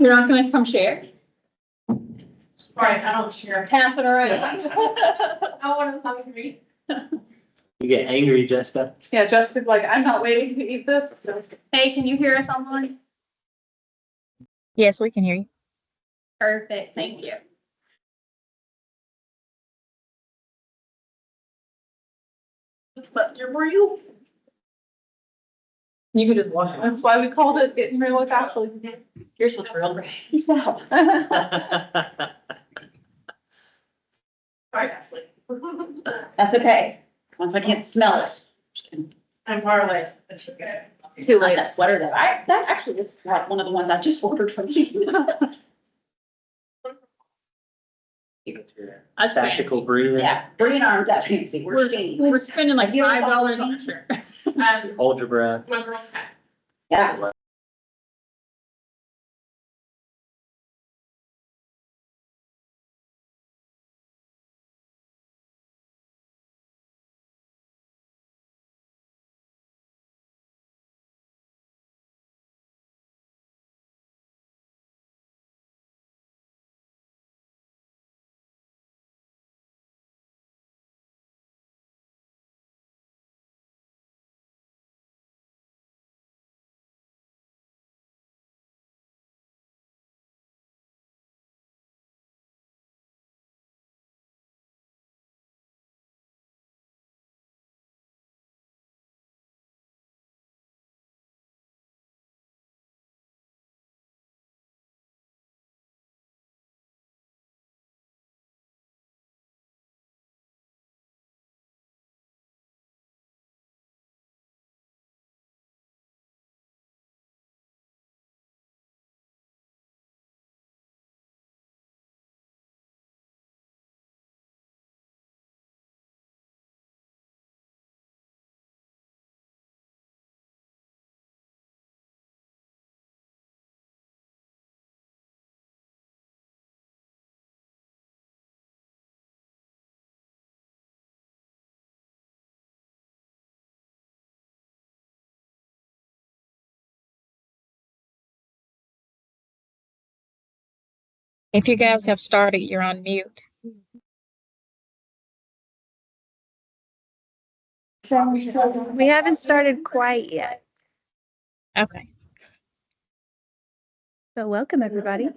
You're not gonna come share? Right, I don't share. Pass it around. I want to hungry. You get angry, Jessica. Yeah, Justin's like, I'm not waiting to eat this. So. Hey, can you hear us online? Yes, we can hear you. Perfect, thank you. But there were you. You could just walk. That's why we called it Getting Real with Ashley. Here's what's real. Peace out. Sorry, Ashley. That's okay, once I can't smell it. I'm parlay. It's okay. Too late, that sweater that actually is like one of the ones I just ordered from you. That's Tactical breathing. Yeah, bring arms that fancy, We're spending like Have you ever $5 thought- on a shirt. Hold your breath. My girl's hat. Yeah. If you guys have started, you're on mute. We haven't started quite yet, Okay. but welcome everybody.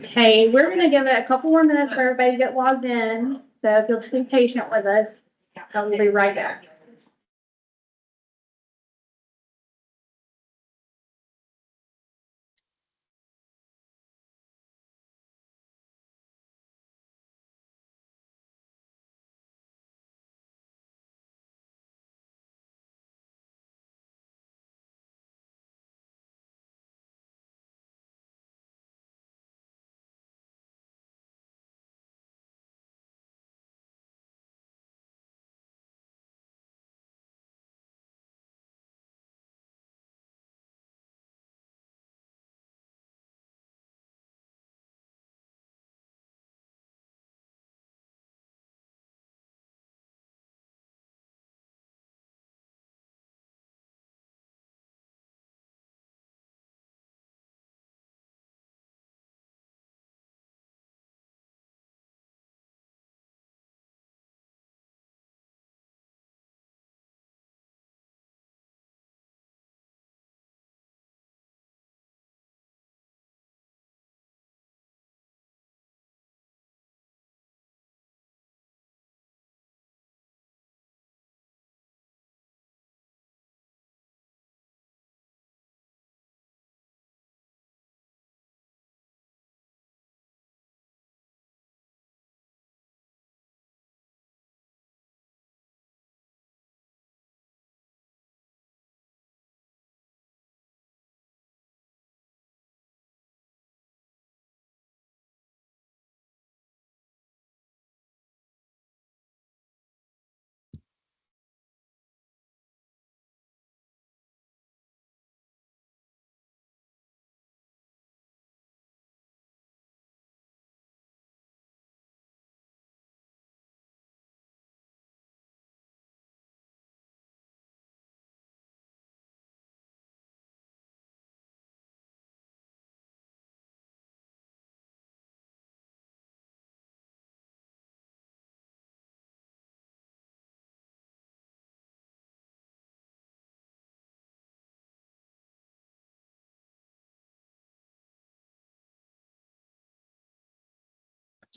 Hey, we're gonna give it a couple more minutes for everybody to get logged in, so if you'll just be patient with us, we'll be right back.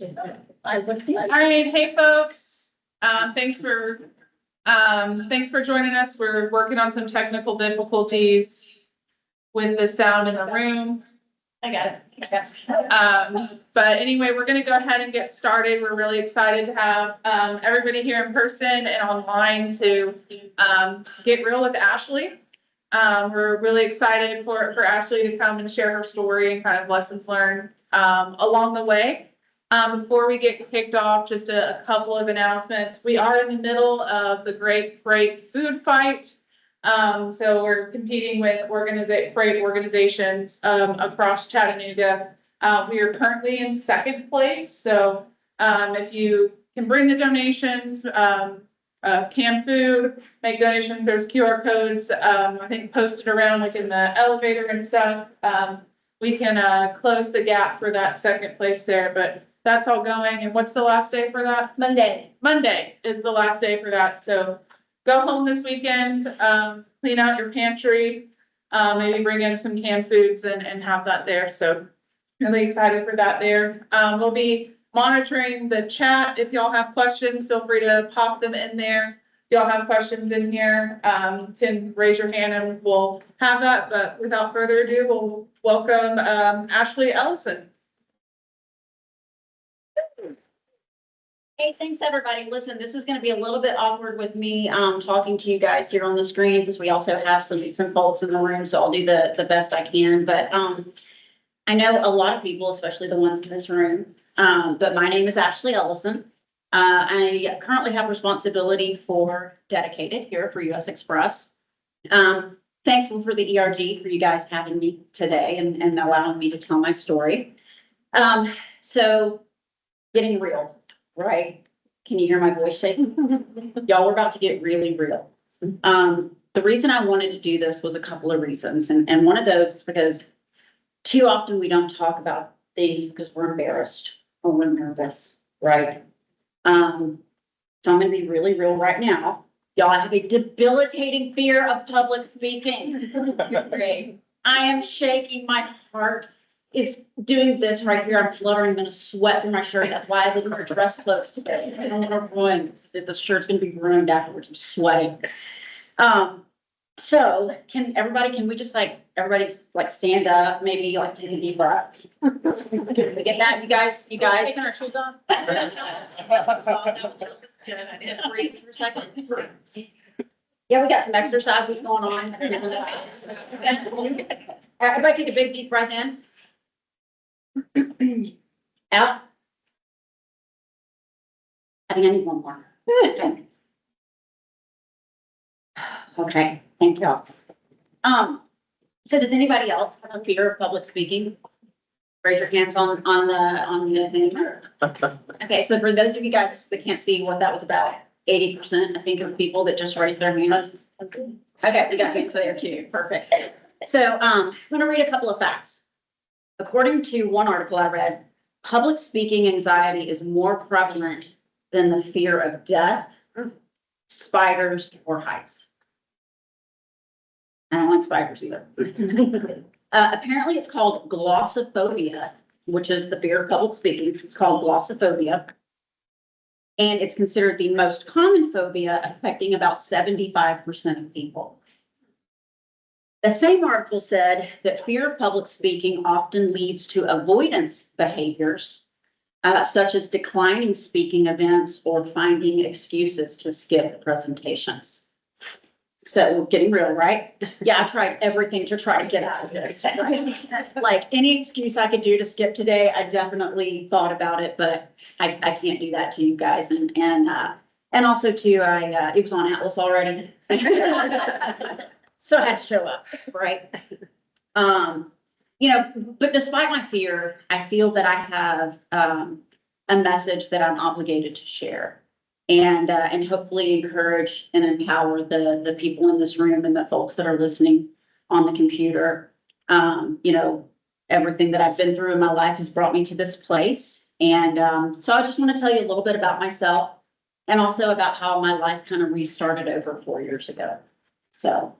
All right, hey folks, thanks for joining us. We're working on some technical difficulties with the sound in the room. I got it. But anyway, we're gonna go ahead and get started. We're really excited to have, everybody here in person and online to, get real with Ashley. We're really excited for Ashley to come and share her story and kind of lessons learned, along the way. Before we get kicked off, just a couple of announcements. We are in the middle of the Great Freight Food Fight. So we're competing with freight organizations, across Chattanooga. We are currently in second place, so, if you can bring the donations, canned food, make donations, there's QR codes, I think posted around like in the elevator and stuff. We can, close the gap for that second place there, but that's all going. And what's the last day for that? Monday. Monday is the last day for that, so go home this weekend, clean out your pantry, maybe bring in some canned foods and have that there, so really excited for that there. We'll be monitoring the chat. If y'all have questions, feel free to pop them in there. y'all have questions in here, can raise your hand and we'll have that. But without further ado, we'll welcome, Ashley Ellison. Hey, thanks, everybody. Listen, this is gonna be a little bit awkward with me, talking to you guys here on the screen, because we also have some folks in the room, so I'll do the best I can, but, I know a lot of people, especially the ones in this room, but my name is Ashley Ellison. I currently have responsibility for Dedicated here for US Express. Thankful for the ERG for you guys having me today and allowing me to tell my story. So getting real, right? Can you hear my voice shaking? Y'all, we're about to get really real. The reason I wanted to do this was a couple of reasons, and one of those is because too often we don't talk about things because we're embarrassed or we're nervous, right? So I'm gonna be really real right now. Y'all, I have a debilitating fear of public speaking. I am shaking. My heart is doing this right here. I'm fluttering. I'm gonna sweat through my shirt. That's why I didn't wear dress clothes today. I don't wanna ruin, this shirt's gonna be ruined afterwards. I'm sweating. So can we just everybody stand up, maybe take a deep breath? Can we get that, you guys? Taking our shoes off? Just breathe for a second. Yeah, we got some exercises going on. Everybody take a big deep breath in. Out. I think I need one more. Okay, thank y'all. So does anybody else have a fear of public speaking? Raise your hands on the thing. Okay, so for those of you guys that can't see what that was about, 80%, I think, of people that just raised their hands. Okay, we got hands there too. Perfect. So, I'm gonna read a couple of facts. According to one article I read, public speaking anxiety is more prevalent than the fear of death, spiders, or heights. I don't like spiders either. Apparently it's called glossophobia, which is the fear of public speaking. It's called glossophobia. And it's considered the most common phobia, affecting about 75% of people. The same article said that fear of public speaking often leads to avoidance behaviors, such as declining speaking events or finding excuses to skip presentations. So getting real, right? Yeah, I tried everything to try to get out of this. Like any excuse I could do to skip today, I definitely thought about it, but I can't do that to you guys. And also too, it was on Atlas already. So I had to show up, right? But despite my fear, I feel that I have a message that I'm obligated to share. And hopefully encourage and empower the people in this room and the folks that are listening on the computer. Everything that I've been through in my life has brought me to this place. And so I just want to tell you a little bit about myself and also about how my life kind of restarted over 4 years ago. So,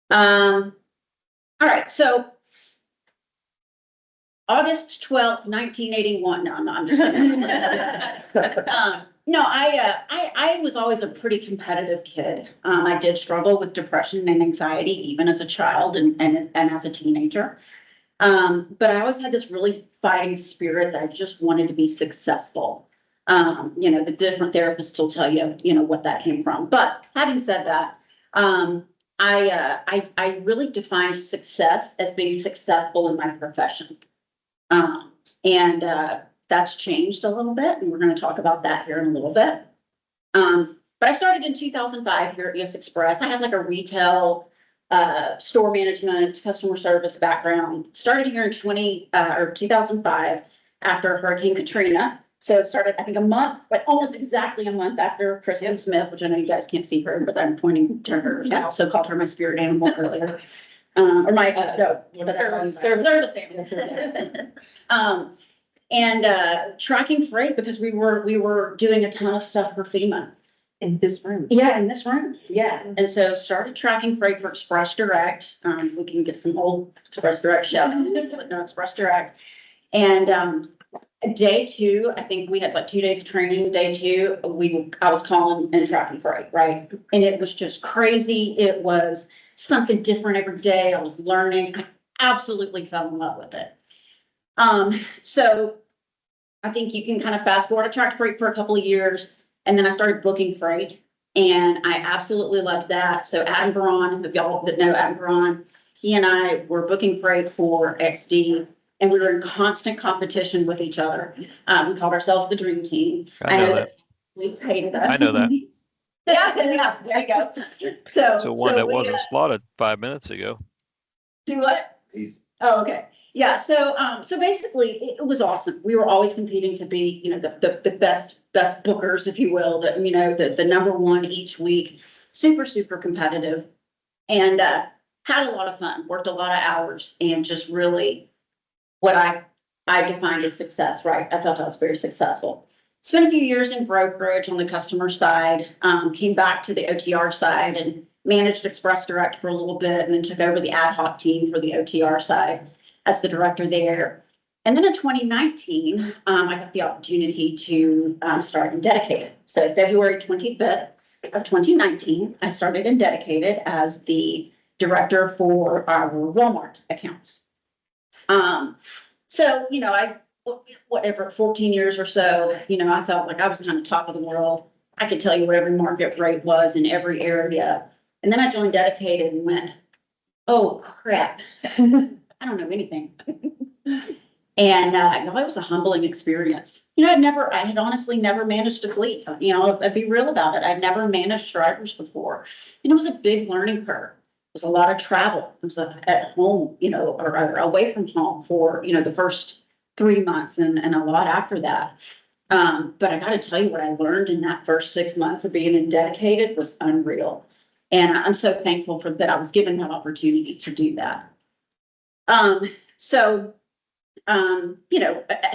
all right. So August 12th, 1981. No, I'm just kidding. No, I was always a pretty competitive kid. I did struggle with depression and anxiety, even as a child and as a teenager. But I always had this really fighting spirit that I just wanted to be successful. The different therapists will tell you, what that came from. But having said that, I really defined success as being successful in my profession. That's changed a little bit, and we're going to talk about that here in a little bit. But I started in 2005 here at US Express. I had a retail, store management, customer service background. Started here in 2005 after Hurricane Katrina. So it started, I think, almost exactly a month after Kristen Smith, which I know you guys can't see her, but I'm pointing to her. I also called her my spirit animal earlier. Or my, service animal. Tracking freight because we were doing a ton of stuff for FEMA. In this room. Yeah, in this room. Yeah. And so started tracking freight for Express Direct. We can get some old Express Direct shout. No, Express Direct. And Day two, I think we had like 2 days of training. Day two, I was calling and tracking freight, right? And it was just crazy. It was something different every day. I was learning. I absolutely fell in love with it. So I think you can kind of fast forward. I tracked freight for a couple of years and then I started booking freight and I absolutely loved that. So Adam Veron, if y'all that know Adam Veron, he and I were booking freight for XD and we were in constant competition with each other. We called ourselves the Dream Team. I know that. Leagues hated us. I know that. Yeah, there you go. So. So one that we, wasn't slotted 5 minutes ago. do what? He's Oh, okay. Yeah, so, so basically, it was awesome. We were always competing to be, the best bookers, if you will, the number one each week. Super competitive. And, had a lot of fun, worked a lot of hours and just really what I defined as success, right? I felt I was very successful. Spent a few years in brokerage on the customer side, came back to the OTR side and managed Express Direct for a little bit and then took over the ad hoc team for the OTR side as the director there. And then in 2019, I got the opportunity to start in Dedicated. So February 25th of 2019, I started in Dedicated as the director for our Walmart accounts. So, whatever, 14 years or so, I felt like I was kind of top of the world. I could tell you what every market rate was in every area. And then I joined Dedicated and went, oh crap, I don't know anything. And, that was a humbling experience. I had honestly never managed a fleet. I'd be real about it. I'd never managed drivers before. And it was a big learning curve. It was a lot of travel. It was at home, or away from home for, the first 3 months and a lot after that. But I got to tell you what I learned in that first 6 months of being in Dedicated was unreal. And I'm so thankful for that I was given that opportunity to do that. I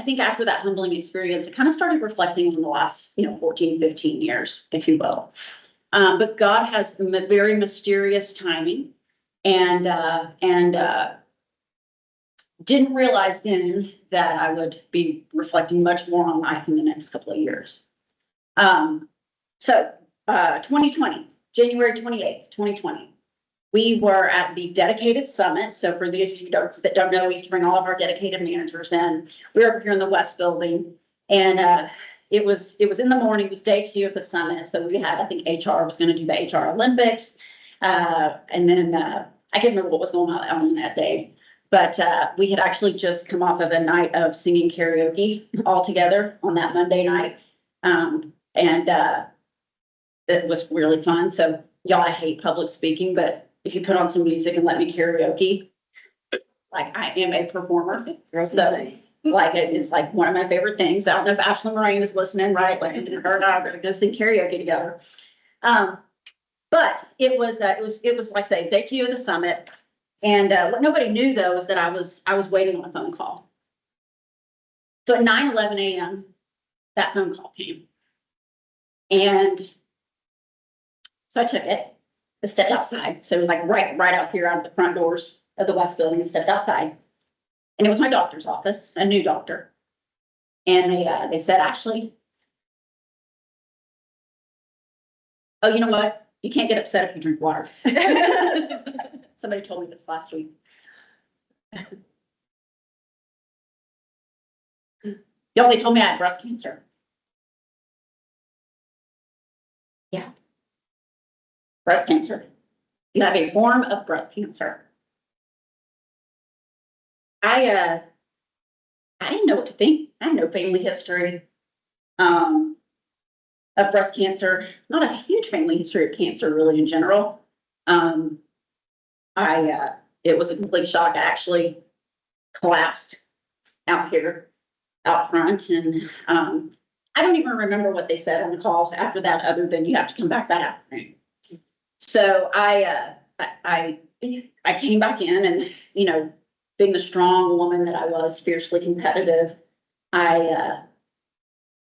think after that humbling experience, I kind of started reflecting on the last, 14, 15 years, if you will. But God has very mysterious timing and didn't realize then that I would be reflecting much more on life in the next couple of years. 2020, January 28th, 2020. We were at the Dedicated Summit. So for those of you that don't know, we used to bring all of our dedicated managers in. We were over here in the West Building and it was in the morning, it was day 2 of the summit. So we had, I think HR was going to do the HR Olympics. And then I can't remember what was going on that day, but we had actually just come off of a night of singing karaoke all together on that Monday night. It was really fun. So y'all, I hate public speaking, but if you put on some music and let me karaoke, like I am a performer. So like it's like one of my favorite things. I don't know if Ashley Moraine is listening, right? Like her and I are gonna go sing karaoke together. But it was like I say, day 2 of the summit. And what nobody knew though is that I was waiting on a phone call. So at 9:11 a.m., that phone call came. And so I took it. I stepped outside. So like right out here out of the front doors of the West Building, I stepped outside. And it was my doctor's office, a new doctor. And they said, Ashley, oh, you know what? You can't get upset if you drink water. Somebody told me this last week. Y'all, they told me I had breast cancer. Yeah. Breast cancer. You have a form of breast cancer. I didn't know what to think. I had no family history of breast cancer. Not a huge family history of cancer, really, in general. It was a complete shock. I actually collapsed out here, out front, and I don't even remember what they said on the call after that, other than you have to come back that afternoon. So I came back in and, being the strong woman that I was, fiercely competitive, I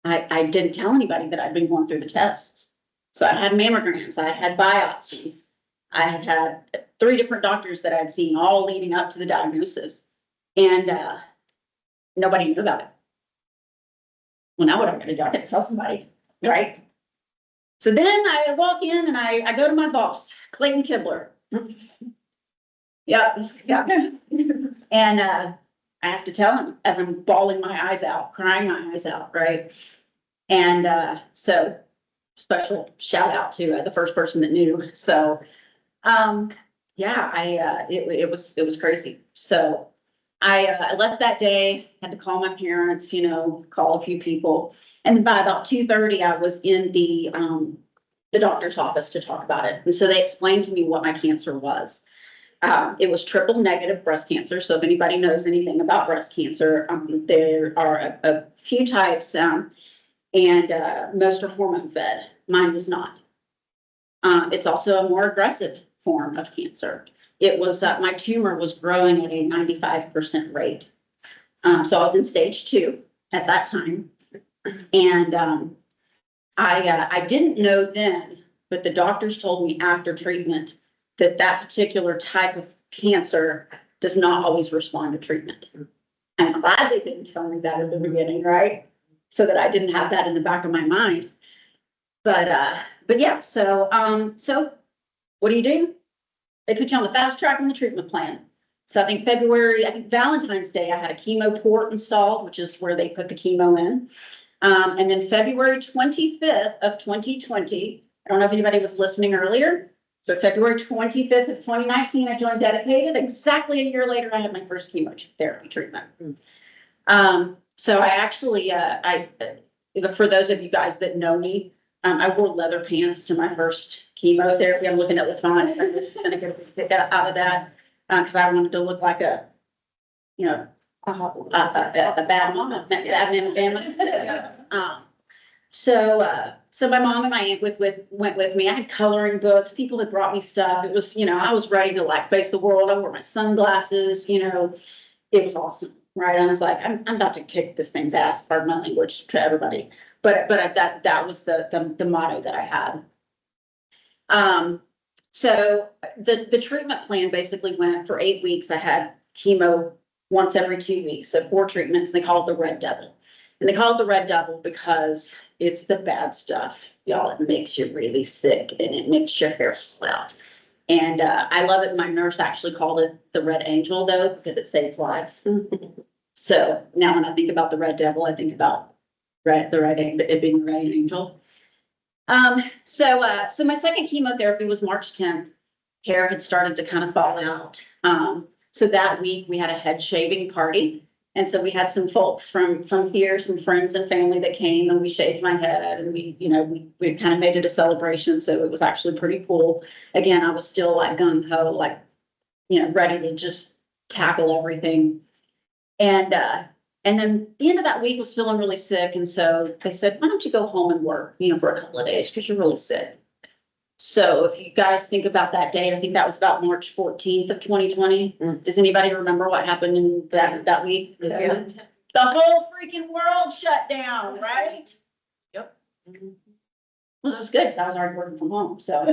didn't tell anybody that I'd been going through the tests. So I had mammograms, I had biopsies. I had 3 different doctors that I'd seen all leading up to the diagnosis. And nobody knew about it. Well, now what am I gonna do? I gotta tell somebody, right? So then I walk in and I go to my boss, Clayton Kibler. Yeah, yeah. And, I have to tell him as I'm bawling my eyes out, crying my eyes out, right? And, so special shout out to the first person that knew. So, yeah, it was crazy. So I left that day, had to call my parents, call a few people. And by about 2:30, I was in the doctor's office to talk about it. And so they explained to me what my cancer was. It was triple negative breast cancer. So if anybody knows anything about breast cancer, there are a few types, and most are hormone fed. Mine was not. It's also a more aggressive form of cancer. It was, my tumor was growing at a 95% rate. So I was in stage 2 at that time. And, I didn't know then, but the doctors told me after treatment that that particular type of cancer does not always respond to treatment. I'm glad they didn't tell me that at the beginning, right? So that I didn't have that in the back of my mind. But yeah, so what do? They put you on the fast track on the treatment plan. So I think Valentine's Day, I had a chemo port installed, which is where they put the chemo in. And then February 25th of 2020, I don't know if anybody was listening earlier, but February 25th of 2019, I joined Dedicated. Exactly a year later, I had my first chemotherapy treatment. So I actually, for those of you guys that know me, I wore leather pants to my first chemotherapy. I'm looking at the font. I'm just gonna get a pick out of that, because I wanted to look like a bad mama, bad man family. So my mom and my aunt went with me. I had coloring books. People had brought me stuff. It was, I was ready to like face the world. I wore my sunglasses, it was awesome, right? I was like, I'm about to kick this thing's ass, pardon my language to everybody. But that was the motto that I had. So the treatment plan basically went for 8 weeks. I had chemo once every 2 weeks, so 4 treatments. They call it the Red Devil. And they call it the Red Devil because it's the bad stuff, y'all. It makes you really sick and it makes your hair fall out. And I love it. My nurse actually called it the Red Angel though, because it saves lives. So now when I think about the Red Devil, I think about it being the Red Angel. So my second chemotherapy was March 10th. Hair had started to kind of fall out. So that week we had a head shaving party. And so we had some folks from here, some friends and family that came, and we shaved my head, and we kind of made it a celebration. So it was actually pretty cool. Again, I was still like gung ho, like, ready to just tackle everything. And then the end of that week was feeling really sick. And so they said, why don't you go home and work, for a couple of days because you're really sick. So if you guys think about that date, I think that was about March 14th of 2020. Does anybody remember what happened in that week? Yeah. The whole freaking world shut down, right? Yep. Well, that was good because I was already working from home, so.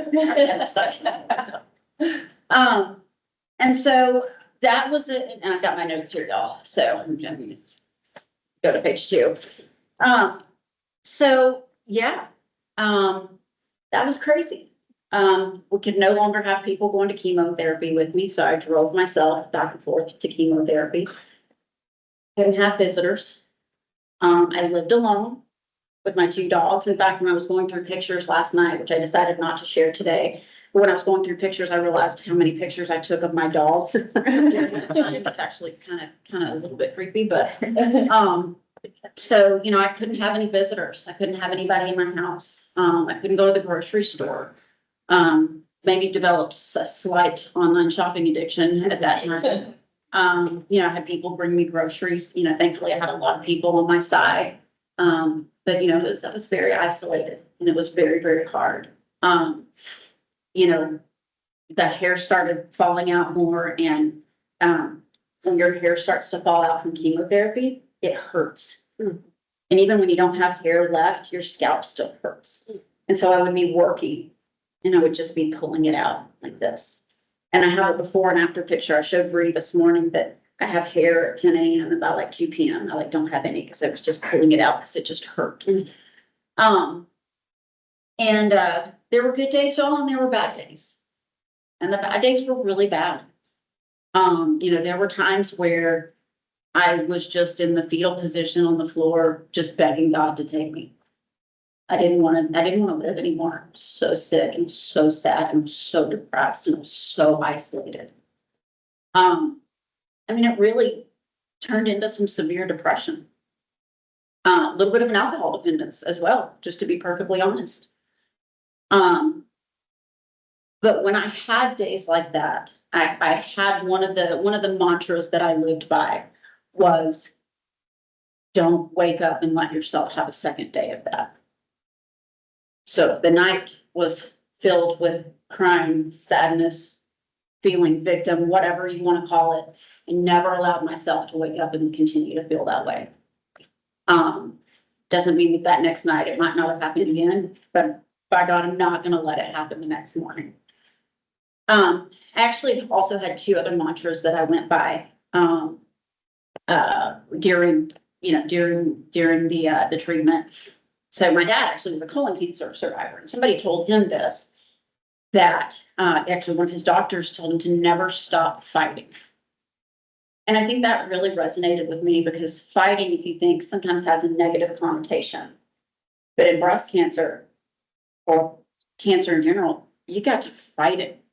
And so that was it, and I've got my notes here, y'all, so I'm gonna go to page 2. So yeah, that was crazy. We could no longer have people going to chemotherapy with me, so I drove myself back and forth to chemotherapy. Didn't have visitors. I lived alone with my 2 dogs. In fact, when I was going through pictures last night, which I decided not to share today, but when I was going through pictures, I realized how many pictures I took of my dogs. It's actually kind of a little bit creepy, but, so, I couldn't have any visitors. I couldn't have anybody in my house. I couldn't go to the grocery store. Maybe developed a slight online shopping addiction at that time. I had people bring me groceries. Thankfully I had a lot of people on my side. But I was very isolated and it was very, very hard. The hair started falling out more, and when your hair starts to fall out from chemotherapy, it hurts. And even when you don't have hair left, your scalp still hurts. And so I would be working and I would just be pulling it out like this. And I have a before and after picture. I showed Bree this morning that I have hair at 10 a.m. and by like 2 p.m. I like don't have any because I was just pulling it out because it just hurt. And there were good days, y'all, and there were bad days. And the bad days were really bad. There were times where I was just in the fetal position on the floor, just begging God to take me. I didn't want to live anymore. I'm so sick and so sad and so depressed and so isolated. It really turned into some severe depression. A little bit of an alcohol dependence as well, just to be perfectly honest. But when I had days like that, I had one of the mantras that I lived by was, don't wake up and let yourself have a second day of that. So the night was filled with crying, sadness, feeling victim, whatever you want to call it, and never allowed myself to wake up and continue to feel that way. Doesn't mean that next night it might not have happened again, but by God, I'm not going to let it happen the next morning. Actually also had two other mantras that I went by, during the treatment. So my dad actually was a colon cancer survivor, and somebody told him this, that, actually one of his doctors told him to never stop fighting. And I think that really resonated with me because fighting, if you think, sometimes has a negative connotation. But in breast cancer or cancer in general, you got to fight it.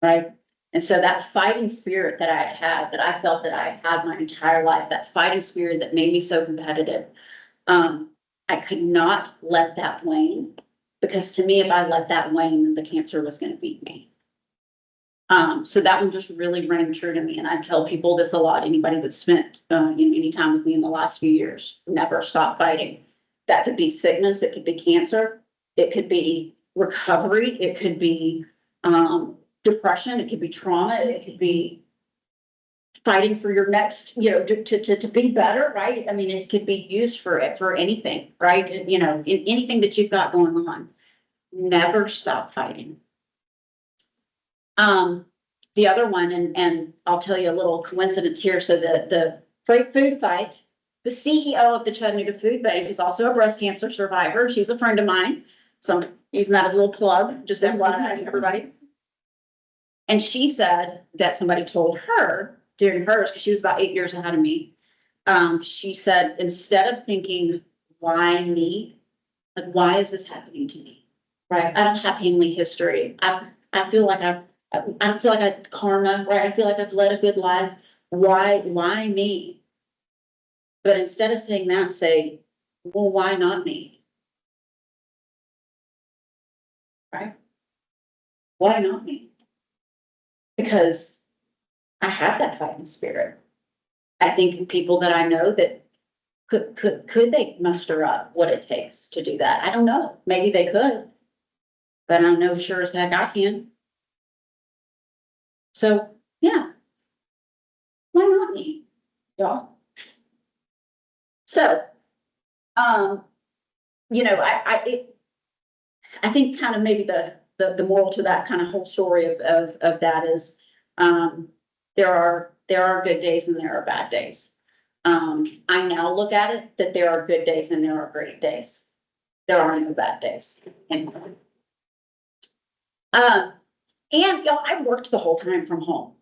Right. And so that fighting spirit that I had, that I felt that I had my entire life, that fighting spirit that made me so competitive, I could not let that wane, because to me, if I let that wane, the cancer was going to beat me. So that one just really rang true to me. And I tell people this a lot, anybody that's spent any time with me in the last few years, never stop fighting. That could be sickness, it could be cancer, it could be recovery, it could be depression, it could be trauma, it could be fighting for your next, to be better, right? I mean, it could be used for anything, right? In anything that you've got going on, never stop fighting. The other one, and I'll tell you a little coincidence here. So the freight food fight, the CEO of the Chattanooga Food Bank is also a breast cancer survivor. She's a friend of mine. So I'm using that as a little plug, just FYI, everybody. And she said that somebody told her during hers, because she was about 8 years ahead of me. She said, instead of thinking, why me? Like, why is this happening to me? Right? I don't have family history. I feel like I don't feel like I had karma, right? I feel like I've led a good life. Why me? But instead of saying that, say, well, why not me? Right? Why not me? Because I have that fighting spirit. I think people that I know that could they muster up what it takes to do that? I don't know. Maybe they could, but I know sure as heck I can. So yeah, why not me, y'all? So, I think kind of maybe the moral to that kind of whole story of that is, there are good days and there are bad days. I now look at it that there are good days and there are great days. There are no bad days. And y'all, I worked the whole time from home.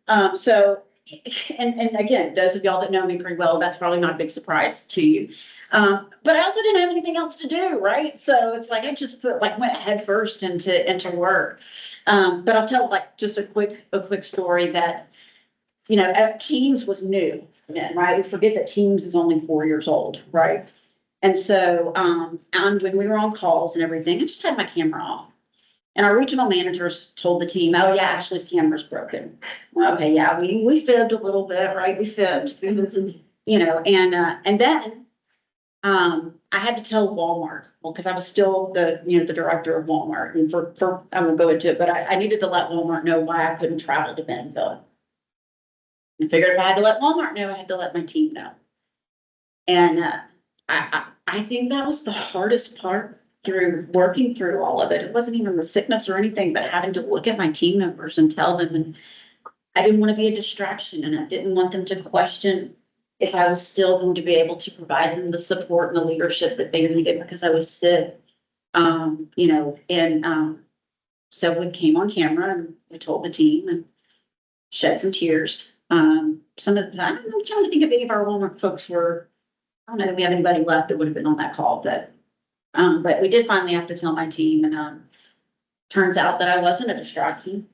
And again, those of y'all that know me pretty well, that's probably not a big surprise to you. But I also didn't have anything else to do, right? So it's like I just went head first into work. But I'll tell just a quick story that, Teams was new then, right? We forget that Teams is only 4 years old, right? And so, and when we were on calls and everything, I just had my camera off. And our regional managers told the team, oh yeah, Ashley's camera's broken. Okay, yeah, we fibbed a little bit, right? We fibbed, and then I had to tell Walmart, well, because I was still the director of Walmart, and for I won't go into it, but I needed to let Walmart know why I couldn't travel to Bentonville. And figured if I had to let Walmart know, I had to let my team know. And I think that was the hardest part through working through all of it. It wasn't even the sickness or anything, but having to look at my team members and tell them, and I didn't want to be a distraction and I didn't want them to question if I was still going to be able to provide them the support and the leadership that they needed because I was sick. You know, and, so we came on camera and we told the team and shed some tears. Some of the, I'm trying to think if any of our Walmart folks were, I don't know if we have anybody left that would have been on that call, but we did finally have to tell my team and, turns out that I wasn't a distraction.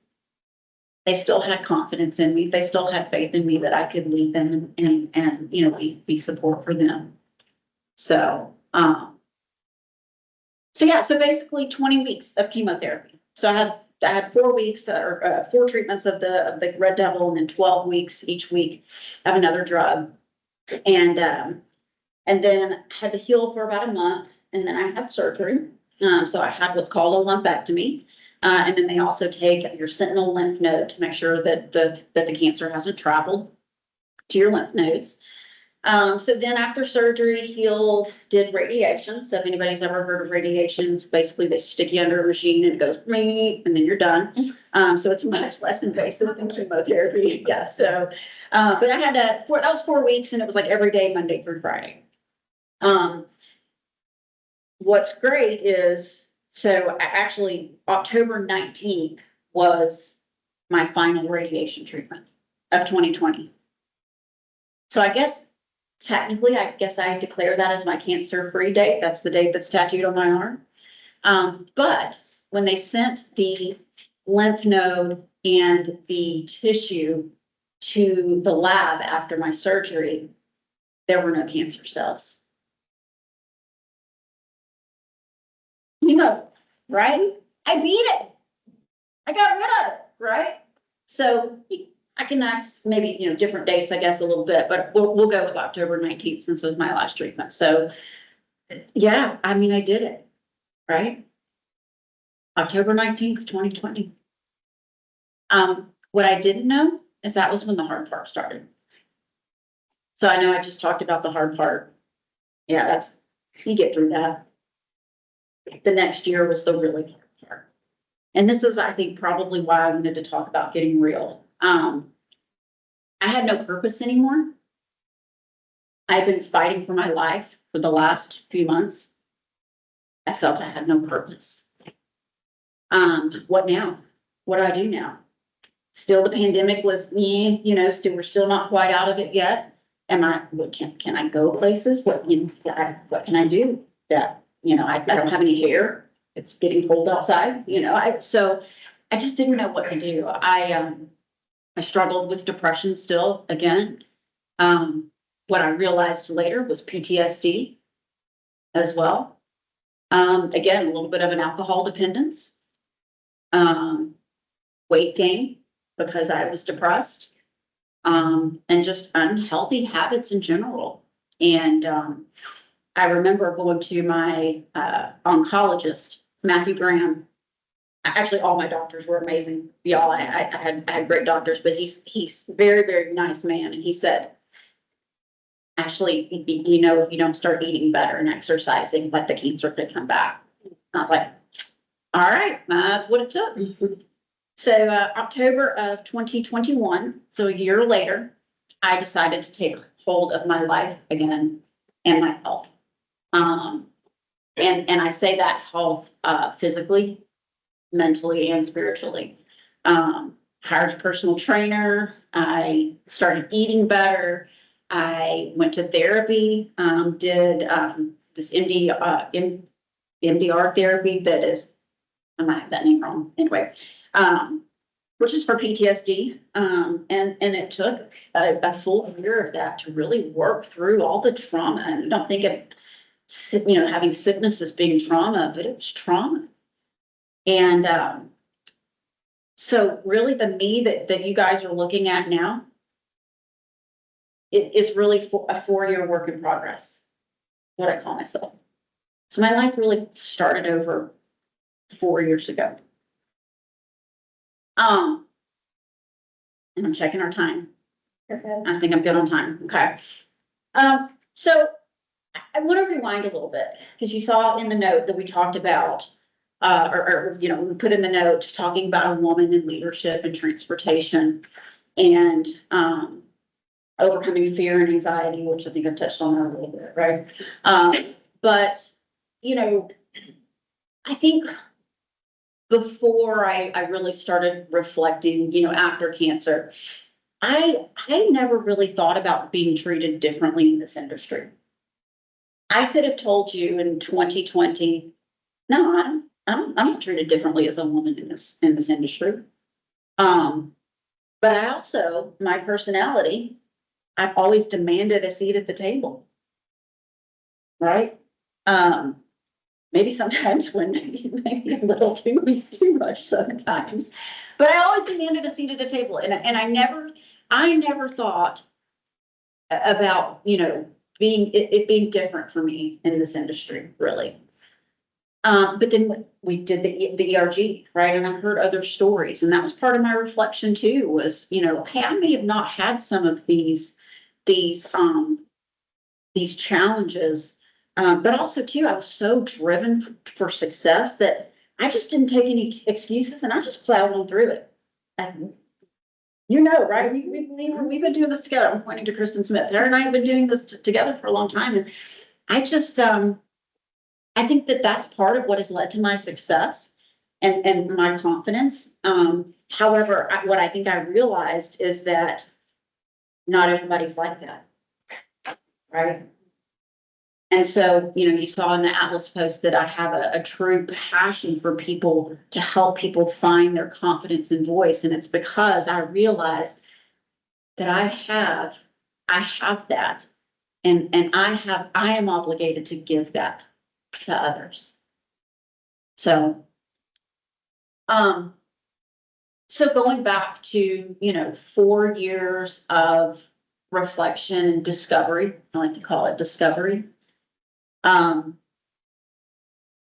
They still had confidence in me. They still had faith in me that I could lead them and, you know, be support for them. So, so yeah, so basically 20 weeks of chemotherapy. So I had 4 weeks or 4 treatments of the Red Devil and then 12 weeks each week of another drug. And then had to heal for about a month and then I had surgery. So I had what's called a lumpectomy. And then they also take your sentinel lymph node to make sure that the cancer hasn't traveled to your lymph nodes. So then after surgery, healed, did radiation. So if anybody's ever heard of radiation, it's basically they stick you under a machine and it goes, and then you're done. So it's much less invasive than chemotherapy. Yeah, so, but I had that was 4 weeks and it was like every day, Monday through Friday. What's great is, so actually October 19th was my final radiation treatment of 2020. So I guess technically, I guess I declare that as my cancer-free date. That's the date that's tattooed on my arm. But when they sent the lymph node and the tissue to the lab after my surgery, there were no cancer cells. You know, right? I beat it. I got rid of it, right? So I can ask maybe, you know, different dates, I guess, a little bit, but we'll go with October 19th since it was my last treatment. So yeah, I mean, I did it, right? October 19th, 2020. What I didn't know is that was when the hard part started. So I know I just talked about the hard part. Yeah, you get through that. The next year was the really hard part. And this is, I think, probably why I wanted to talk about getting real. I had no purpose anymore. I've been fighting for my life for the last few months. I felt I had no purpose. What now? What do I do now? Still, the pandemic was, you know, we're still not quite out of it yet. Can I go places? What can I do? That, you know, I don't have any hair. It's getting cold outside, you know, so I just didn't know what to do. I struggled with depression still again. What I realized later was PTSD as well. Again, a little bit of an alcohol dependence. Weight gain because I was depressed. And just unhealthy habits in general. And I remember going to my oncologist, Matthew Graham. Actually, all my doctors were amazing. Y'all, I had great doctors, but he's very, very nice man. And he said, Ashley, you know, if you don't start eating better and exercising, like the cancer could come back. And I was like, all right, that's what it took. So October of 2021, so a year later, I decided to take hold of my life again and my health. And I say that health physically, mentally, and spiritually. Hired a personal trainer. I started eating better. I went to therapy, did this MDR therapy that is, I might have that name wrong, anyway, which is for PTSD. And it took a full year of that to really work through all the trauma. And I don't think of, you know, having sickness as being trauma, but it was trauma. And so really the me that you guys are looking at now, it is really a 4-year work in progress, what I call myself. So my life really started over 4 years ago. And I'm checking our time. I think I'm good on time. Okay. So I want to rewind a little bit because you saw in the note that we talked about, or you know, we put in the note talking about a woman in leadership and transportation. and, overcoming fear and anxiety, which I think I've touched on that a little bit, right? But, you know, I think before I really started reflecting, you know, after cancer, I never really thought about being treated differently in this industry. I could have told you in 2020, no, I'm not treated differently as a woman in this industry. But I also, my personality, I've always demanded a seat at the table. Right? Maybe sometimes when maybe a little too much sometimes, but I always demanded a seat at the table, and I never thought about, you know, it being different for me in this industry, really. But then we did the ERG, right? And I heard other stories, and that was part of my reflection too, was, you know, hey, I may have not had some of these challenges. But also too, I was so driven for success that I just didn't take any excuses and I just plowed on through it. And you know, right? We've been doing this together. I'm pointing to Kristen Smith. Her and I have been doing this together for a long time. And I just, I think that that's part of what has led to my success and my confidence. However, what I think I realized is that not everybody's like that. Right? And so, you know, you saw in the Atlas post that I have a true passion for people, to help people find their confidence and voice. And it's because I realized that I have that, and I am obligated to give that to others. So, so going back to, you know, 4 years of reflection and discovery, I like to call it discovery.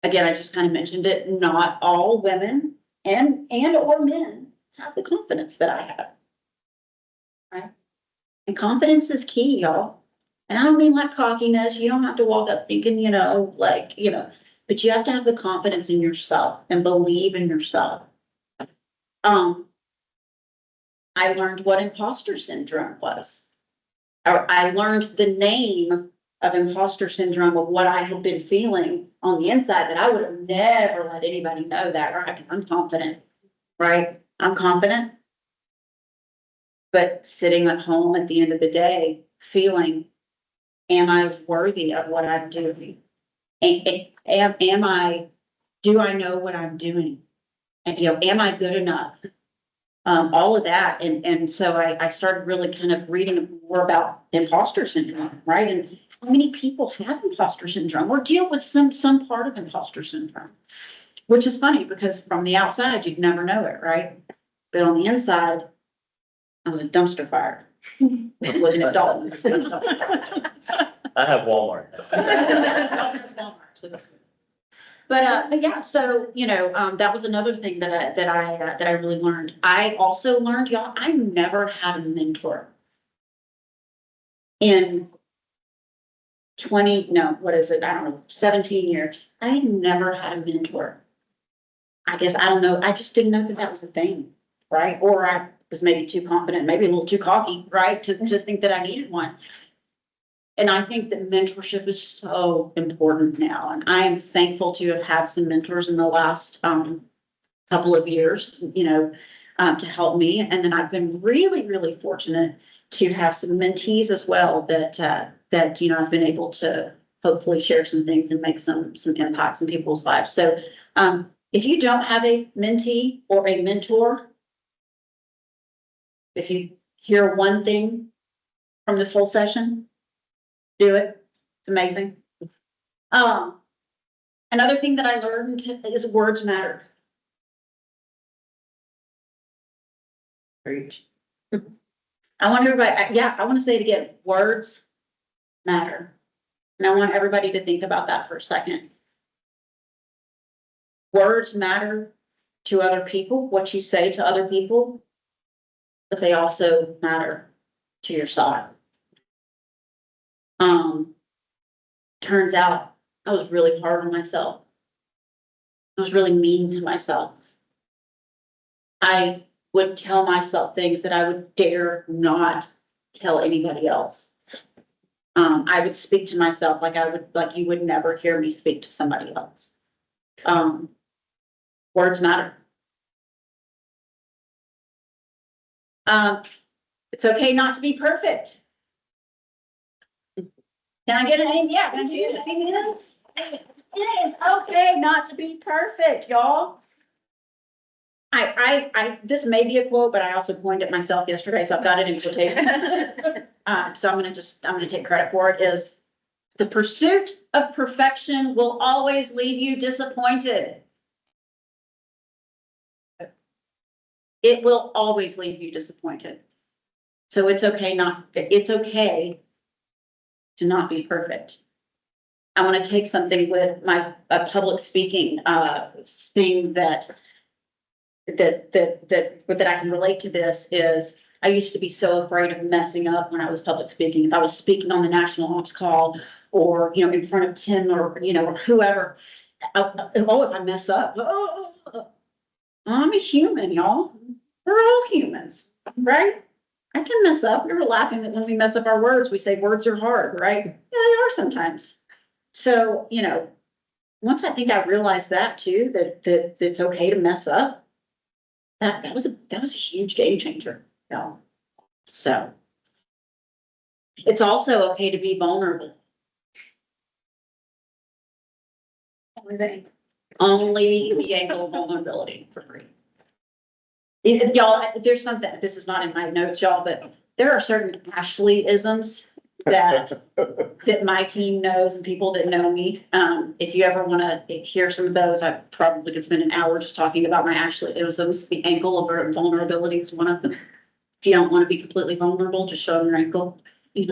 Again, I just kind of mentioned it, not all women and or men have the confidence that I have. Right? And confidence is key, y'all. And I don't mean like cockiness. You don't have to walk up thinking, you know, like, you know, but you have to have the confidence in yourself and believe in yourself. I learned what imposter syndrome was. I learned the name of imposter syndrome, of what I had been feeling on the inside, that I would have never let anybody know that, right? Because I'm confident, right? I'm confident. But sitting at home at the end of the day, feeling, am I worthy of what I'm doing? Am I, do I know what I'm doing? And, you know, am I good enough? All of that. And so I started really kind of reading more about imposter syndrome, right? And how many people have imposter syndrome or deal with some part of imposter syndrome, which is funny because from the outside, you'd never know it, right? But on the inside, I was a dumpster fire. It was an adult. I have Walmart. But yeah, so, you know, that was another thing that I really learned. I also learned, y'all, I never had a mentor. In 17 years, I never had a mentor. I guess, I don't know, I just didn't know that was a thing, right? Or I was maybe too confident, maybe a little too cocky, right? To just think that I needed one. And I think that mentorship is so important now. And I am thankful to have had some mentors in the last couple of years, you know, to help me. And then I've been really, really fortunate to have some mentees as well that, you know, I've been able to hopefully share some things and make some impacts in people's lives. So if you don't have a mentee or a mentor, if you hear one thing from this whole session, do it. It's amazing. Another thing that I learned is words matter. Preach. I want everybody, I want to say it again. Words matter. And I want everybody to think about that for a second. Words matter to other people, what you say to other people, but they also matter to yourself. Turns out I was really hard on myself. I was really mean to myself. I would tell myself things that I would dare not tell anybody else. I would speak to myself like like you would never hear me speak to somebody else. Words matter. It's okay not to be perfect. Can I get an amen? Yeah, can I get an amen? It is okay not to be perfect, y'all. This may be a quote, but I also coined it myself yesterday, so I've got it in quotation. So I'm gonna take credit for it, is the pursuit of perfection will always leave you disappointed. It will always leave you disappointed. So it's okay to not be perfect. I want to take something with my public speaking thing that I can relate to. This is, I used to be so afraid of messing up when I was public speaking. If I was speaking on the national ops call, or in front of 10 or or whoever, if I mess up, I'm a human, y'all. We're all humans, right? I can mess up. We were laughing that when we mess up our words, we say words are hard, right? Yeah, they are sometimes. So, once I think I realized that too, that it's okay to mess up, that was a huge game changer. So it's also okay to be vulnerable. Only the angle of vulnerability for free. Y'all, there's something, this is not in my notes, y'all, but there are certain Ashley-isms that my team knows and people that know me. If you ever want to hear some of those, I probably could spend an hour just talking about my Ashley-isms. The ankle of vulnerability is one of them. If you don't want to be completely vulnerable, just show them your ankle. But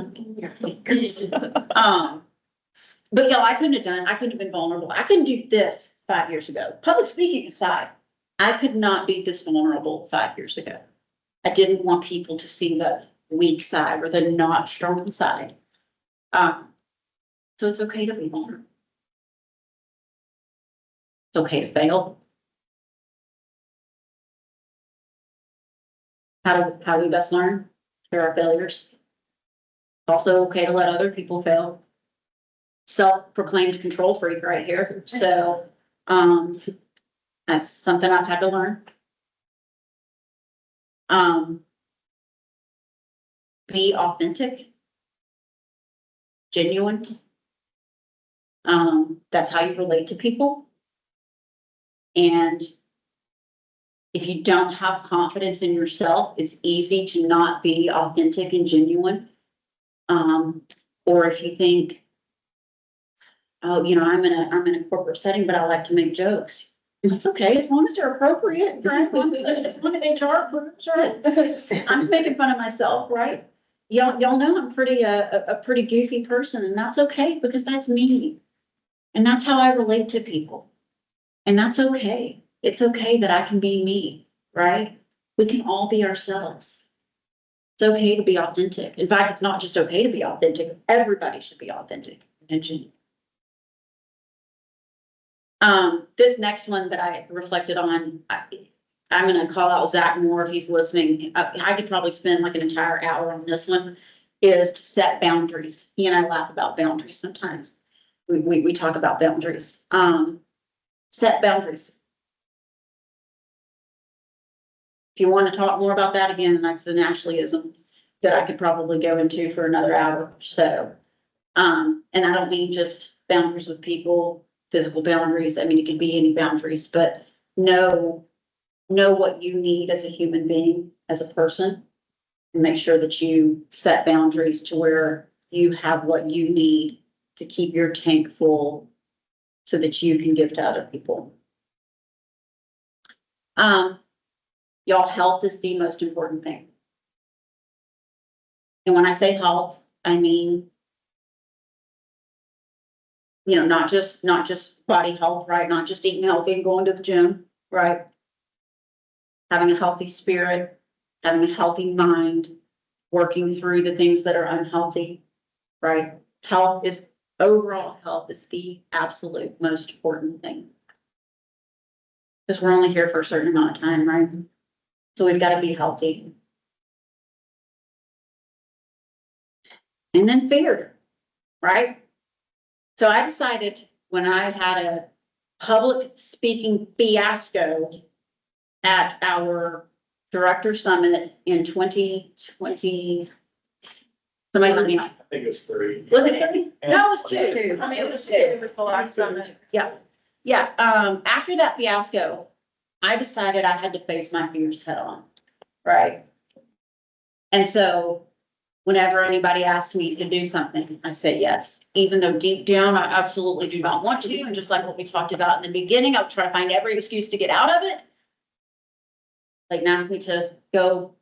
y'all, I couldn't have been vulnerable. I couldn't do this 5 years ago. Public speaking aside, I could not be this vulnerable 5 years ago. I didn't want people to see the weak side or the not strong side. So it's okay to be vulnerable. It's okay to fail. How do we best learn? Through our failures. Also okay to let other people fail. Self-proclaimed control freak right here. So that's something I've had to learn. Be authentic, genuine. That's how you relate to people. And if you don't have confidence in yourself, it's easy to not be authentic and genuine. Or if you think, oh, I'm in a corporate setting, but I like to make jokes. That's okay, as long as they're appropriate, right? As long as HR approves, right? I'm making fun of myself, right? Y'all know I'm a pretty goofy person, and that's okay because that's me. And that's how I relate to people. And that's okay. It's okay that I can be me, right? We can all be ourselves. It's okay to be authentic. In fact, it's not just okay to be authentic. Everybody should be authentic and genuine. This next one that I reflected on, I'm going to call out Zach Moore if he's listening. I could probably spend like an entire hour on this one, is to set boundaries. He and I laugh about boundaries sometimes. We talk about boundaries. Set boundaries. If you want to talk more about that, again, that's an Ashleyism that I could probably go into for another hour. So, and I don't mean just boundaries with people, physical boundaries. I mean, it could be any boundaries, but know what you need as a human being, as a person, and make sure that you set boundaries to where you have what you need to keep your tank full so that you can give to other people. Y'all, health is the most important thing. And when I say health, I mean, not just body health, right? Not just eating healthy and going to the gym, right? Having a healthy spirit, having a healthy mind, working through the things that are unhealthy, right? Overall health is the absolute most important thing. Because we're only here for a certain amount of time, right? So we've got to be healthy. And then fear, right? So I decided when I had a public speaking fiasco at our director summit in 2020. Somebody let me know. I think it was 3. Was it 30? No, it was 2. I mean, It was 2. it was the last summit. Yeah, after that fiasco, I decided I had to face my fears head on, right? And so whenever anybody asks me to do something, I say yes, even though deep down, I absolutely do not want to. And just like what we talked about in the beginning, I'll try to find every excuse to get out of it. Like ask me to go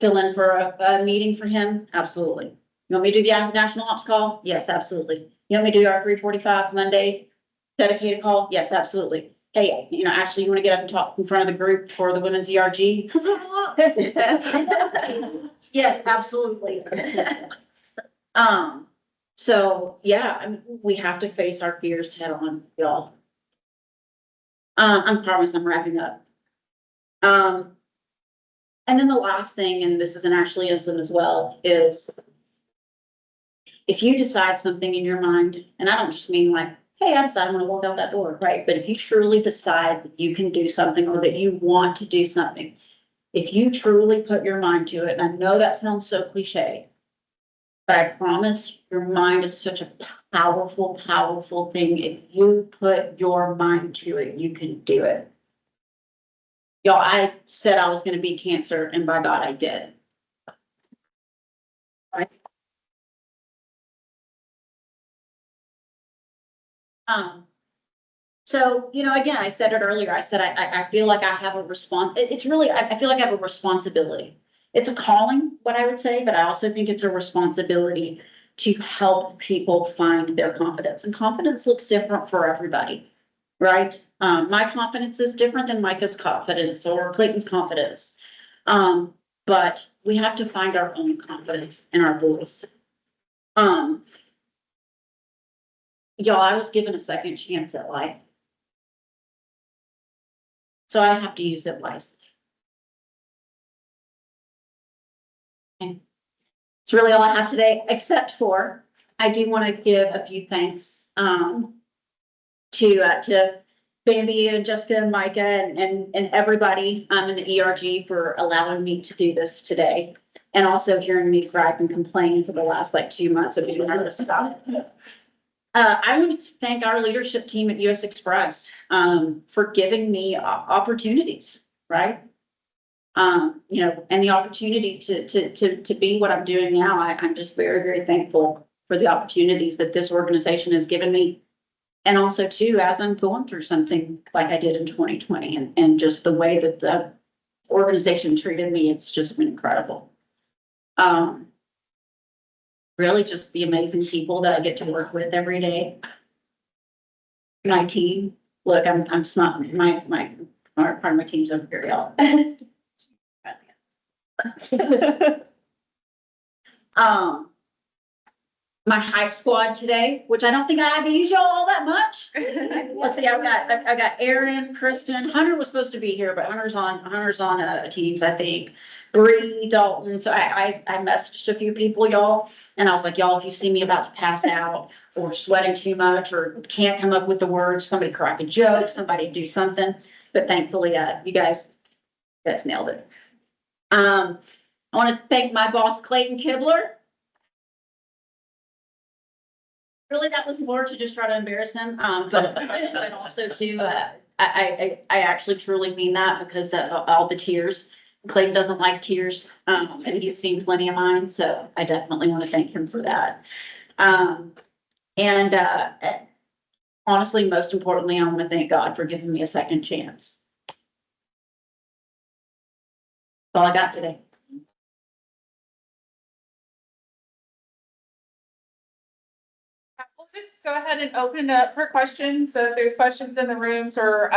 fill in for a meeting for him, absolutely. You want me to do the national ops call? Yes, absolutely. You want me to do our 3:45 Monday dedicated call? Yes, absolutely. Hey, Ashley, you want to get up and talk in front of the group for the women's ERG? Yes, absolutely. So yeah, we have to face our fears head on, y'all. I promise I'm wrapping up. And then the last thing, and this is an Ashley Ellison as well, is if you decide something in your mind, and I don't just mean like, hey, I decided I'm gonna walk out that door, right? But if you truly decide that you can do something or that you want to do something, if you truly put your mind to it, and I know that sounds so cliche, but I promise your mind is such a powerful, powerful thing. If you put your mind to it, you can do it. Y'all, I said I was gonna beat cancer, and by God, I did. Right? So, again, I said it earlier, I said, I feel like I have a it's really, I feel like I have a responsibility. It's a calling, what I would say, but I also think it's a responsibility to help people find their confidence. And confidence looks different for everybody, right? My confidence is different than Micah's confidence or Clayton's confidence. But we have to find our own confidence in our voice. Y'all, I was given a second chance at life. So I have to use it wisely. Okay. It's really all I have today, except for I do want to give a few thanks to Bambi and Jessica and Micah and everybody in the ERG for allowing me to do this today. And also hearing me gripe and complain for the last 2 months of being nervous about it. I want to thank our leadership team at US Express for giving me opportunities, right? And the opportunity to be what I'm doing now. I'm just very, very thankful for the opportunities that this organization has given me. And also too, as I'm going through something like I did in 2020 and just the way that the organization treated me, it's just been incredible. Really just the amazing people that I get to work with every day. My team, look, I'm smart. My part of my team's over here, y'all. My hype squad today, which I don't think I had to use y'all all that much. Let's see, I've got Aaron, Kristen, Hunter was supposed to be here, but Hunter's on Teams, I think. Bree, Dalton, so I messaged a few people, y'all, and I was like, y'all, if you see me about to pass out or sweating too much or can't come up with the words, somebody crack a joke, somebody do something. But thankfully, you guys nailed it. I want to thank my boss, Clayton Kibler. Really, that was more to just try to embarrass him, but also to, I actually truly mean that because of all the tears. Clayton doesn't like tears, and he's seen plenty of mine, so I definitely want to thank him for that. And honestly, most importantly, I want to thank God for giving me a second chance. That's all I got today. We'll just go ahead and open it up for questions. So if there's questions in the rooms or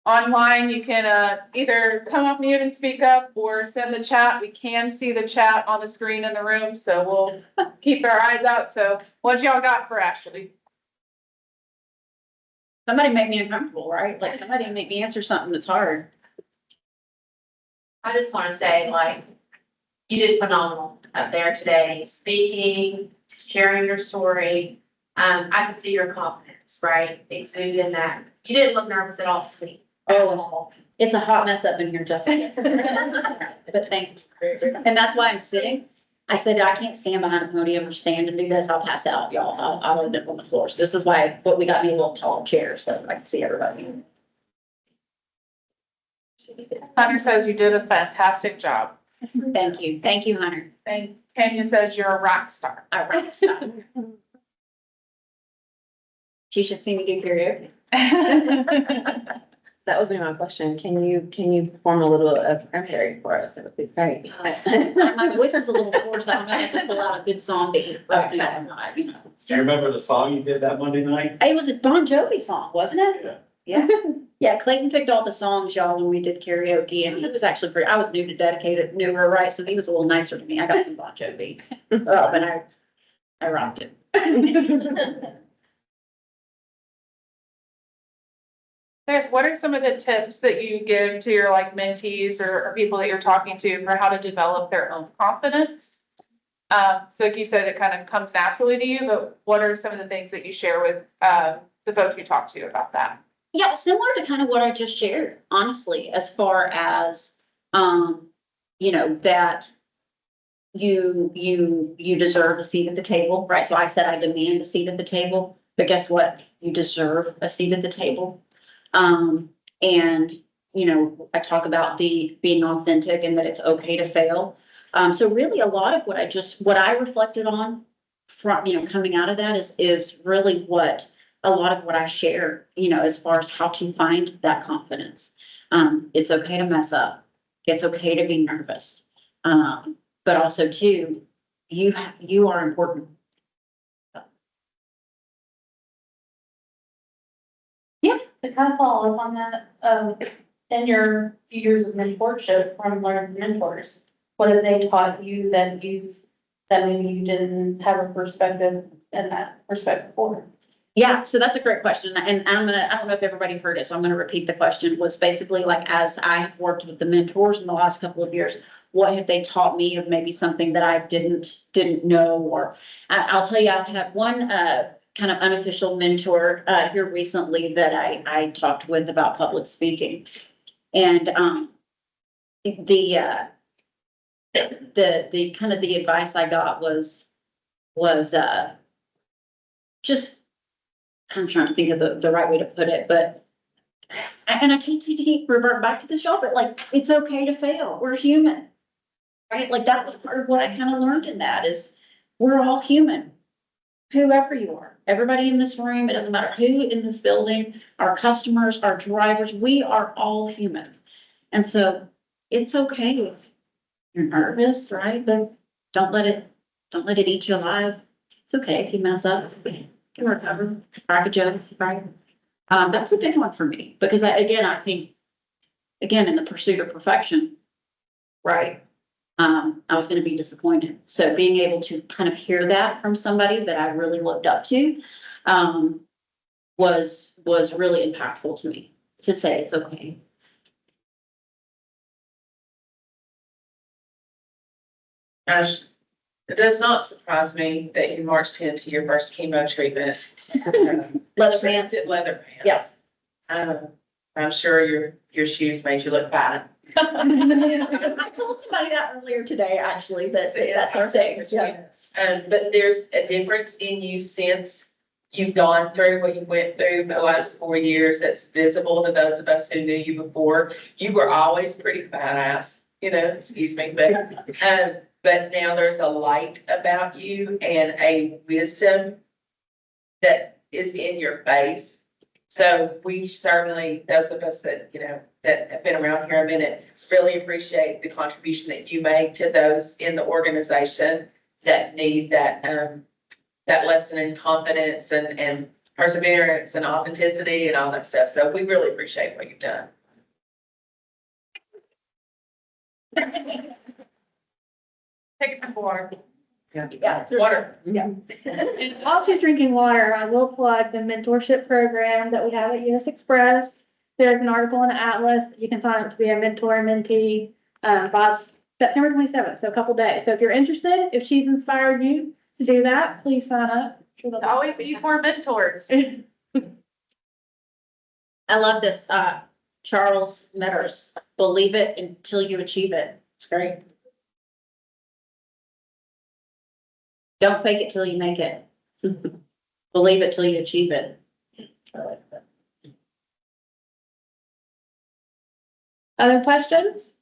online, you can either come up mute and speak up or send the chat. We can see the chat on the screen in the room, so we'll keep our eyes out. So what y'all got for Ashley? Somebody make me uncomfortable, right? Like somebody make me answer something that's hard. I just want to say, like, you did phenomenal up there today, speaking, sharing your story. I could see your confidence, right? Exuded in that. You didn't look nervous at all, sweet. Oh, it's a hot mess up in here, Jessica. But thank you. And that's why I'm sitting. I said, I can't stand behind a podium or stand and do this. I'll pass out, y'all. I'll end up on the floor. So this is why, what we got me a little tall chair so I can see everybody. Hunter says you did a fantastic job. Thank you. Thank you, Hunter. And Tanya says you're a rock star. All right, stop. She should see me do karaoke. That was my question. Can you perform a little of Cranberry for us? That would be great. My voice is a little hoarse. I'm gonna have to pull out a good song to eat. But, you know, Do you remember the song you did that Monday night? it was a Bon Jovi song, wasn't it? Yeah. Yeah. Yeah, Clayton picked all the songs, y'all, when we did karaoke, and he was actually pretty, I was new to dedicated, newer, right, so he was a little nicer to me. I got some Bon Jovi. But I rocked it. Guys, what are some of the tips that you give to your like mentees or people that you're talking to for how to develop their own confidence? So like you said, it kind of comes naturally to you, but what are some of the things that you share with the folks you talk to about that? Yeah, similar to kind of what I just shared, honestly, as far as, you know, that you deserve a seat at the table, right? So I said I demand a seat at the table, but guess what? You deserve a seat at the table. And, you know, I talk about the being authentic and that it's okay to fail. So really a lot of what I reflected on from, you know, coming out of that is really what a lot of what I share, you know, as far as how to find that confidence. It's okay to mess up. It's okay to be nervous. But also too, you are important. To kind of follow up on that, in your years of mentorship from learning mentors, what have they taught you that maybe you didn't have a perspective in that respect before? Yeah, so that's a great question. And I don't know if everybody heard it, so I'm gonna repeat the question. Was basically like, as I have worked with the mentors in the last couple of years, what have they taught me of maybe something that I didn't know? Or I'll tell you, I've had one, kind of unofficial mentor, here recently that I talked with about public speaking. And, the kind of the advice I got was, just, I'm trying to think of the right way to put it, but, and I keep revert back to this job, but like, it's okay to fail. We're human. Right? Like that was part of what I kind of learned in that is we're all human. Whoever you are, everybody in this room, it doesn't matter who in this building, our customers, our drivers, we are all humans. And so it's okay if you're nervous, right? But don't let it eat you alive. It's okay if you mess up. You can recover, crack a joke, right? That was a big one for me because I think, again, in the pursuit of perfection, right? I was gonna be disappointed. So being able to kind of hear that from somebody that I really looked up to, was really impactful to me to say it's okay. Gosh, it does not surprise me that you marched into your first chemo treatment. Leather pants. Leather pants. Yes. I'm sure your shoes made you look fine. I told somebody that earlier today, actually, that's our thing. Yeah. But there's a difference in you since you've gone through what you went through the last 4 years that's visible to those of us who knew you before. You were always pretty badass, you know, excuse me, but now there's a light about you and a wisdom that is in your face. So we certainly, those of us that, you know, that have been around here a minute, really appreciate the contribution that you make to those in the organization that need that, that lesson in confidence and perseverance and authenticity and all that stuff. So we really appreciate what you've done. Take the board. Yeah. Water. Yeah. While you're drinking water, I will plug the mentorship program that we have at US Express. There's an article in Atlas. You can sign up to be a mentor or mentee. by September 27th, so a couple days. So if you're interested, if she's inspired you to do that, please sign up. Always need more mentors. I love this, Charles Metters, believe it until you achieve it. It's great. Don't fake it till you make it. Believe it till you achieve it. I like that. Other questions?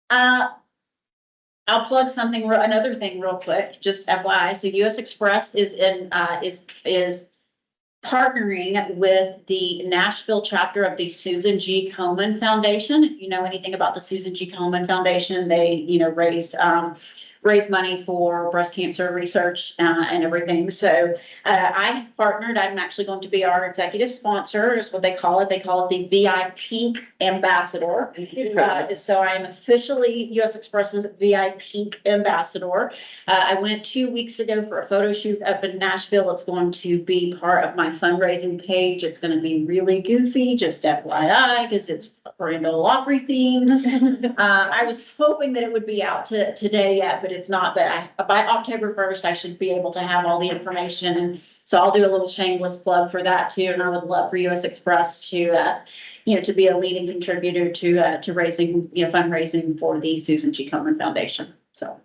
I'll plug something, another thing real quick, just FYI. So US Express is is partnering with the Nashville chapter of the Susan G. Komen Foundation. If you know anything about the Susan G. Komen Foundation, they, raise money for breast cancer research, and everything. So, I have partnered. I'm actually going to be our executive sponsor, is what they call it. They call it the VIP ambassador. So I am officially US Express's VIP ambassador. I went 2 weeks ago for a photo shoot up in Nashville. It's going to be part of my fundraising page. It's going to be really goofy, just FYI, because it's Orlando Opry themed. I was hoping that it would be out today yet, but it's not. But by October 1st, I should be able to have all the information. And so I'll do a little shameless plug for that too. And I would love for US Express to, to be a leading contributor to raising, fundraising for the Susan G. Komen Foundation. So.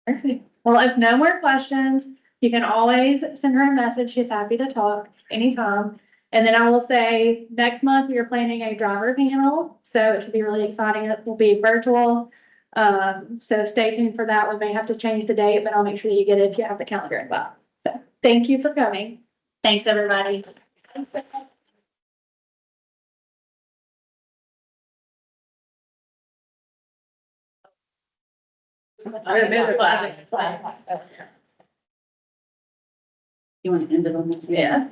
Perfect. Well, if no more questions, you can always send her a message. She's happy to talk anytime. And then I will say, next month, we are planning a driver panel, so it should be really exciting. It will be virtual. So stay tuned for that. We may have to change the date, but I'll make sure that you get it if you have the calendar invite. So thank you for coming. Thanks, everybody. You want to end it on this? Yeah.